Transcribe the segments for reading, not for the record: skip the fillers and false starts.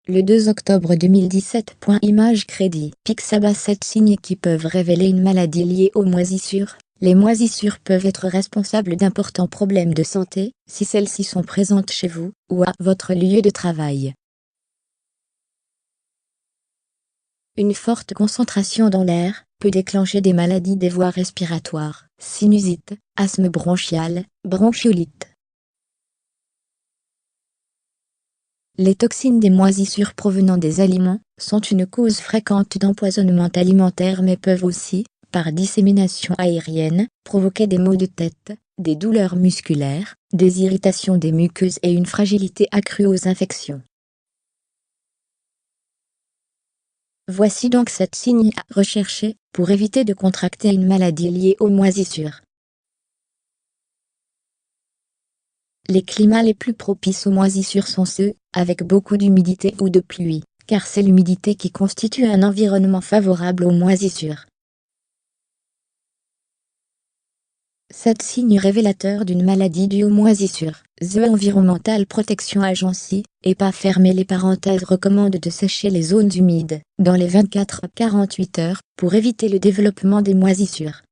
Le 2 octobre 2017. Image crédit. Pixaba. 7 signes qui peuvent révéler une maladie liée aux moisissures. Les moisissures peuvent être responsables d'importants problèmes de santé, si celles-ci sont présentes chez vous, ou à votre lieu de travail. Une forte concentration dans l'air peut déclencher des maladies des voies respiratoires, sinusite, asthme bronchial, bronchiolite. Les toxines des moisissures provenant des aliments sont une cause fréquente d'empoisonnement alimentaire mais peuvent aussi, par dissémination aérienne, provoquer des maux de tête, des douleurs musculaires, des irritations des muqueuses et une fragilité accrue aux infections. Voici donc 7 signes à rechercher pour éviter de contracter une maladie liée aux moisissures. Les climats les plus propices aux moisissures sont ceux avec beaucoup d'humidité ou de pluie, car c'est l'humidité qui constitue un environnement favorable aux moisissures. 7 signes révélateurs d'une maladie due aux moisissures. The Environmental Protection Agency, EPA fermez les parenthèses recommande de sécher les zones humides dans les 24 à 48 heures pour éviter le développement des moisissures.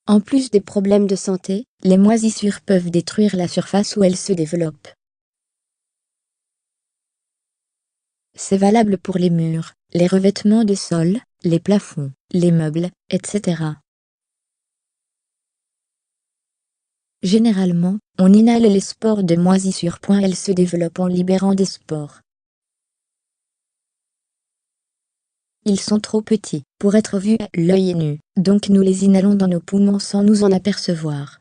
En plus des problèmes de santé, les moisissures peuvent détruire la surface où elles se développent. C'est valable pour les murs, les revêtements de sol, les plafonds, les meubles, etc. Généralement, on inhale les spores de moisissure. Elles se développent en libérant des spores. Ils sont trop petits pour être vus à l'œil nu, donc nous les inhalons dans nos poumons sans nous en apercevoir.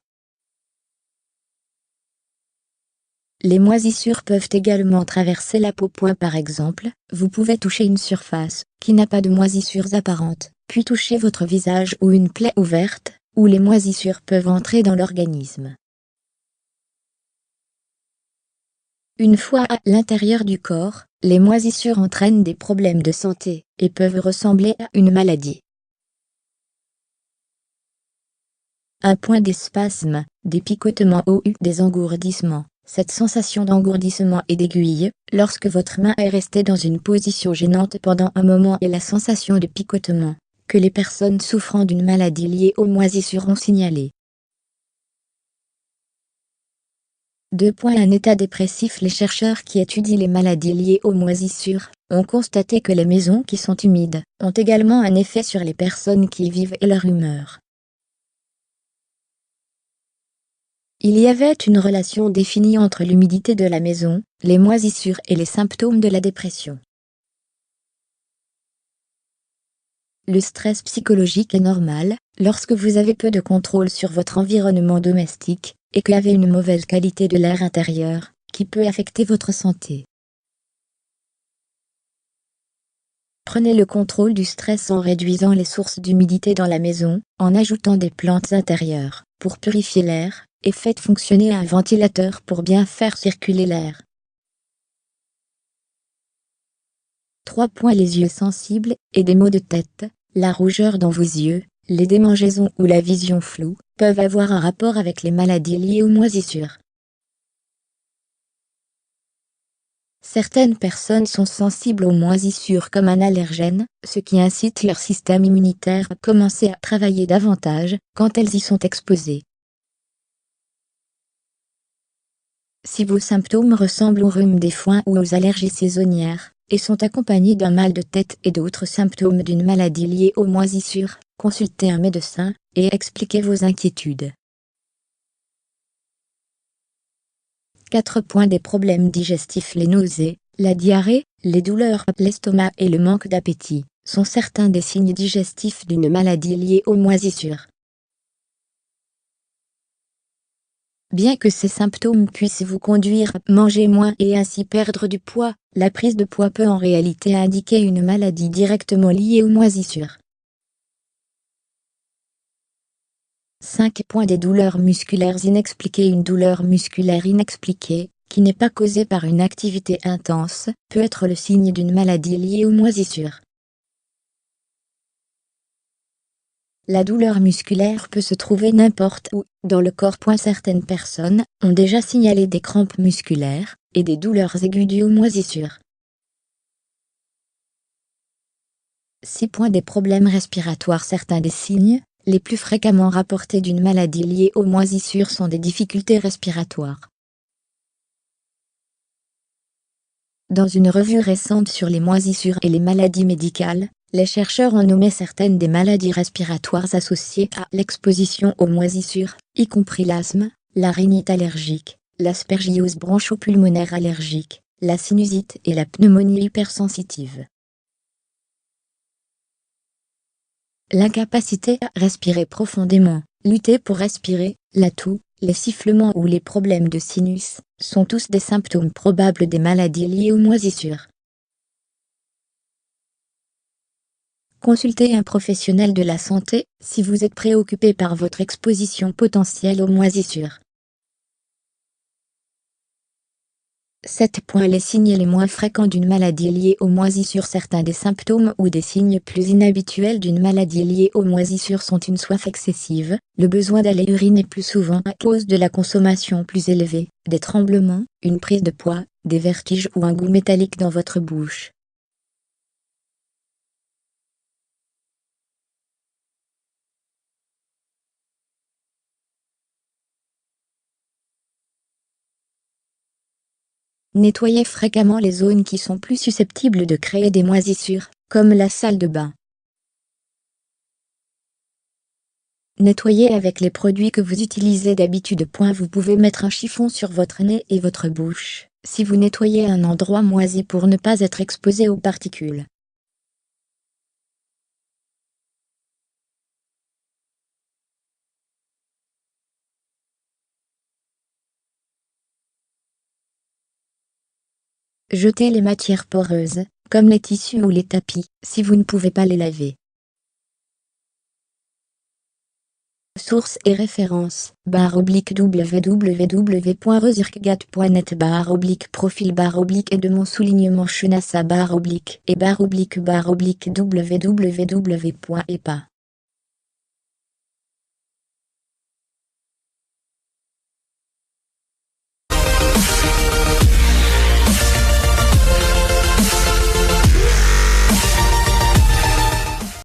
Les moisissures peuvent également traverser la peau. Par exemple, vous pouvez toucher une surface qui n'a pas de moisissures apparentes, puis toucher votre visage ou une plaie ouverte, où les moisissures peuvent entrer dans l'organisme. Une fois à l'intérieur du corps, les moisissures entraînent des problèmes de santé et peuvent ressembler à une maladie. Des spasmes, des picotements ou des engourdissements. Cette sensation d'engourdissement et d'aiguille, lorsque votre main est restée dans une position gênante pendant un moment, et la sensation de picotement, que les personnes souffrant d'une maladie liée aux moisissures ont signalé. Un état dépressif. Les chercheurs qui étudient les maladies liées aux moisissures ont constaté que les maisons qui sont humides ont également un effet sur les personnes qui y vivent et leur humeur. Il y avait une relation définie entre l'humidité de la maison, les moisissures et les symptômes de la dépression. Le stress psychologique est normal lorsque vous avez peu de contrôle sur votre environnement domestique et que vous avez une mauvaise qualité de l'air intérieur, qui peut affecter votre santé. Prenez le contrôle du stress en réduisant les sources d'humidité dans la maison, en ajoutant des plantes intérieures pour purifier l'air, et faites fonctionner un ventilateur pour bien faire circuler l'air. Les yeux sensibles et des maux de tête, la rougeur dans vos yeux, les démangeaisons ou la vision floue, peuvent avoir un rapport avec les maladies liées aux moisissures. Certaines personnes sont sensibles aux moisissures comme un allergène, ce qui incite leur système immunitaire à commencer à travailler davantage quand elles y sont exposées. Si vos symptômes ressemblent au rhume des foins ou aux allergies saisonnières, et sont accompagnés d'un mal de tête et d'autres symptômes d'une maladie liée aux moisissures, consultez un médecin et expliquez vos inquiétudes. Des problèmes digestifs. Les nausées, la diarrhée, les douleurs à l'estomac et le manque d'appétit sont certains des signes digestifs d'une maladie liée aux moisissures. Bien que ces symptômes puissent vous conduire à manger moins et ainsi perdre du poids, la prise de poids peut en réalité indiquer une maladie directement liée aux moisissures. Des douleurs musculaires inexpliquées. Une douleur musculaire inexpliquée, qui n'est pas causée par une activité intense, peut être le signe d'une maladie liée aux moisissures. La douleur musculaire peut se trouver n'importe où dans le corps. Certaines personnes ont déjà signalé des crampes musculaires, et des douleurs aiguës dues aux moisissures. 6 points des problèmes respiratoires. Certains des signes les plus fréquemment rapportés d'une maladie liée aux moisissures sont des difficultés respiratoires. Dans une revue récente sur les moisissures et les maladies médicales, les chercheurs ont nommé certaines des maladies respiratoires associées à l'exposition aux moisissures, y compris l'asthme, la rhinite allergique, l'aspergillose bronchopulmonaire allergique, la sinusite et la pneumonie hypersensitive. L'incapacité à respirer profondément, lutter pour respirer, la toux, les sifflements ou les problèmes de sinus, sont tous des symptômes probables des maladies liées aux moisissures. Consultez un professionnel de la santé si vous êtes préoccupé par votre exposition potentielle aux moisissures. 7 points. Les signes les moins fréquents d'une maladie liée aux moisissures. Certains des symptômes ou des signes plus inhabituels d'une maladie liée aux moisissures sont une soif excessive, le besoin d'aller uriner plus souvent à cause de la consommation plus élevée, des tremblements, une prise de poids, des vertiges ou un goût métallique dans votre bouche. Nettoyez fréquemment les zones qui sont plus susceptibles de créer des moisissures, comme la salle de bain. Nettoyez avec les produits que vous utilisez d'habitude. Vous pouvez mettre un chiffon sur votre nez et votre bouche, si vous nettoyez un endroit moisi pour ne pas être exposé aux particules. Jetez les matières poreuses, comme les tissus ou les tapis, si vous ne pouvez pas les laver. Sources et références, www.resurkgat.net /profil /Edmond Chenassa /et /www.epa